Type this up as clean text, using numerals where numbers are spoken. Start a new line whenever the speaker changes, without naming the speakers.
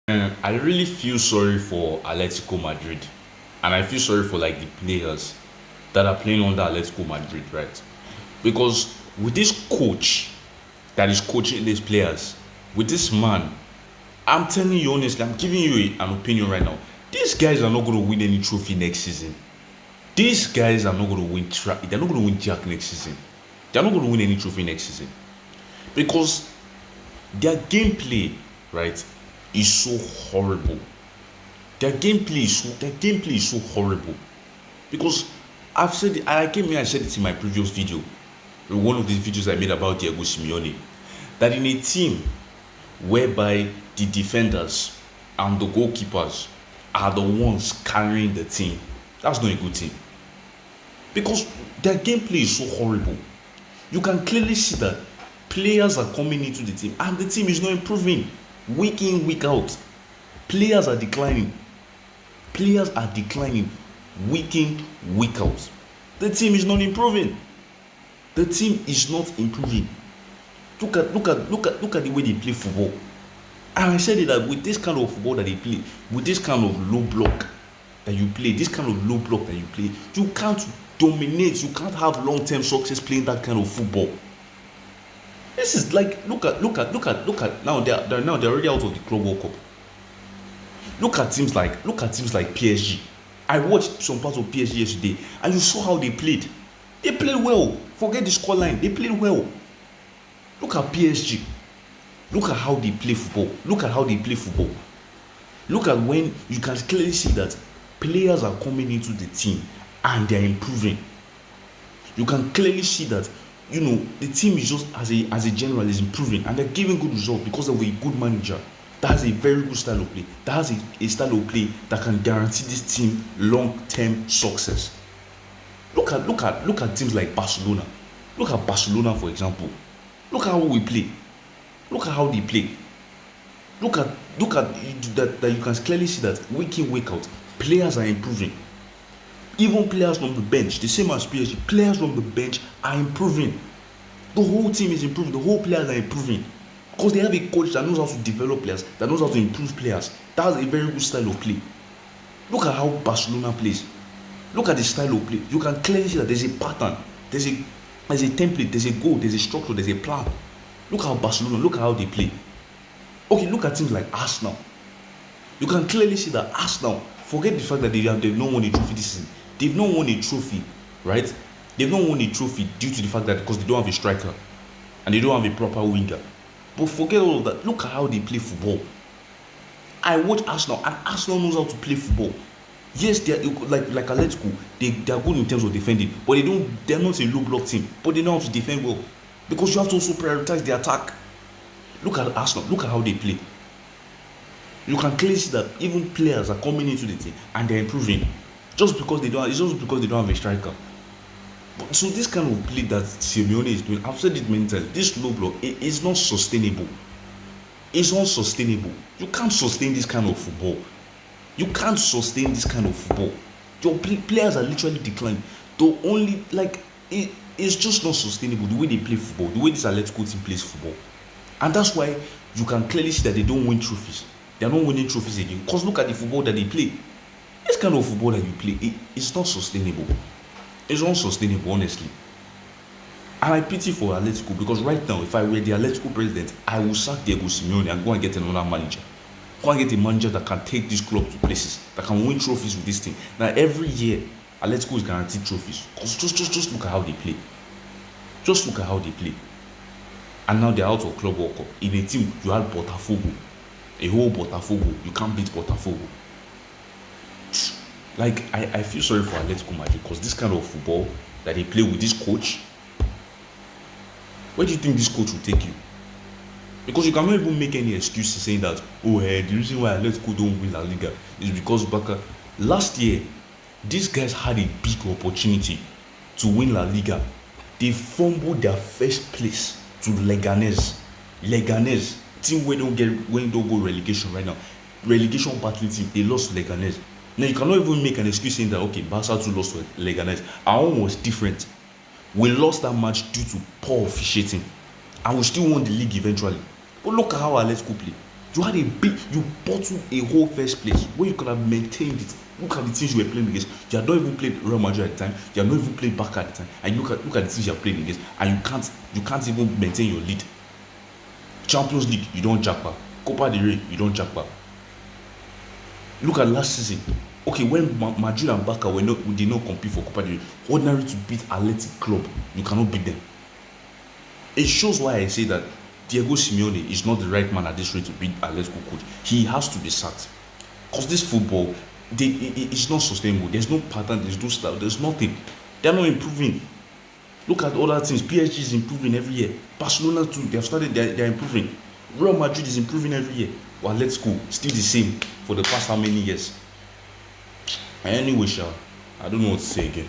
And I really feel sorry for Atletico Madrid. And I feel sorry for like the players that are playing under Atletico Madrid, right? Because with this coach that is coaching these players, with this man, I'm telling you honestly, I'm giving you an opinion right now. These guys are not going to win any trophy next season. These guys are not going to win. They're not going to win Jack next season. They're not going to win any trophy next season because their gameplay, right, is so horrible. Their gameplay is so horrible because I've said it, I came here and said it in my previous video, one of these videos I made about Diego Simeone, that in a team whereby the defenders and the goalkeepers are the ones carrying the team, that's not a good team because their gameplay is so horrible. You can clearly see that players are coming into the team and the team is not improving week in, week out. Players are declining. Players are declining week in, week out. The team is not improving. The team is not improving. Look at the way they play football. And I said it that with this kind of football that they play, with this kind of low block that you play, you can't dominate, you can't have long-term success playing that kind of football. This is like look at now they're already out of the Club World Cup. Look at teams like PSG. I watched some parts of PSG yesterday, and you saw how they played. They played well. Forget the scoreline. They played well. Look at PSG. Look at how they play football. Look at when you can clearly see that players are coming into the team and they're improving. You can clearly see that the team is just as a general is improving and they're giving good results because of a good manager that has a very good style of play, that has a style of play that can guarantee this team long-term success. Look at teams like Barcelona. Look at Barcelona, for example. Look at how we play. Look at how they play. Look at that you can clearly see that week in, week out, players are improving. Even players from the bench, the same as PSG, players from the bench are improving. The whole team is improving. The whole players are improving. Because they have a coach that knows how to develop players, that knows how to improve players. That has a very good style of play. Look at how Barcelona plays. Look at the style of play. You can clearly see that there's a pattern, there's a template, there's a goal, there's a structure, there's a plan. Look at how Barcelona, look at how they play. Okay, look at teams like Arsenal. You can clearly see that Arsenal, forget the fact that they've not won a trophy this season. They've not won a trophy, right? They've not won a trophy due to the fact that because they don't have a striker and they don't have a proper winger. But forget all of that. Look at how they play football. I watch Arsenal and Arsenal knows how to play football. Yes, they are like Atletico. They are good in terms of defending, but they're not a low block team. But they know how to defend well because you have to also prioritize the attack. Look at Arsenal. Look at how they play. You can clearly see that even players are coming into the team and they're improving. It's just because they don't have a striker. But so this kind of play that Simeone is doing, I've said it many times. This low block is not sustainable. It's unsustainable. You can't sustain this kind of football. Your players are literally declining. It's just not sustainable the way they play football, the way this Atletico team plays football. And that's why you can clearly see that they don't win trophies. They are not winning trophies again. Because look at the football that they play. This kind of football that you play, it's not sustainable. It's unsustainable, honestly. And I pity for Atletico because right now, if I were the Atletico president, I will sack Diego Simeone and go and get another manager. Go and get a manager that can take this club to places, that can win trophies with this team. Now, every year, Atletico is guaranteed trophies. Because just look at how they play. Just look at how they play. And now they're out of Club World Cup. In a team, you had Botafogo. A whole Botafogo. You can't beat Botafogo. Like, I feel sorry for Atletico Madrid because this kind of football that they play with this coach, where do you think this coach will take you? Because you cannot even make any excuses saying that, the reason why Atletico don't win La Liga is because last year, these guys had a big opportunity to win La Liga. They fumbled their first place to Leganés, team where don't go relegation right now. Relegation battling team, they lost to Leganés. Now you cannot even make an excuse saying that Barca too lost to Leganés. Our own was different. We lost that match due to poor officiating, and we still won the league eventually. But look at how Atletico play. You had you bottled a whole first place where you could have maintained it. Look at the teams you were playing against. You had not even played Real Madrid at the time. You had not even played Barca at the time. And look at the teams you are playing against, and you can't even maintain your lead. Champions League, you don't jackpot. Copa del Rey, you don't jackpot. Look at last season. Okay, when Madrid and Barca did not compete for Copa del Rey, ordinary to beat Athletic club, you cannot beat them. It shows why I say that Diego Simeone is not the right man at this rate to be Atletico coach. He has to be sacked. Because this football, it's not sustainable. There's no pattern, there's no style, there's nothing. They're not improving. Look at other things. PSG is improving every year. Barcelona too, they're improving. Real Madrid is improving every year. Well, Atletico, still the same for the past how many years? Anyway, I don't know what to say again.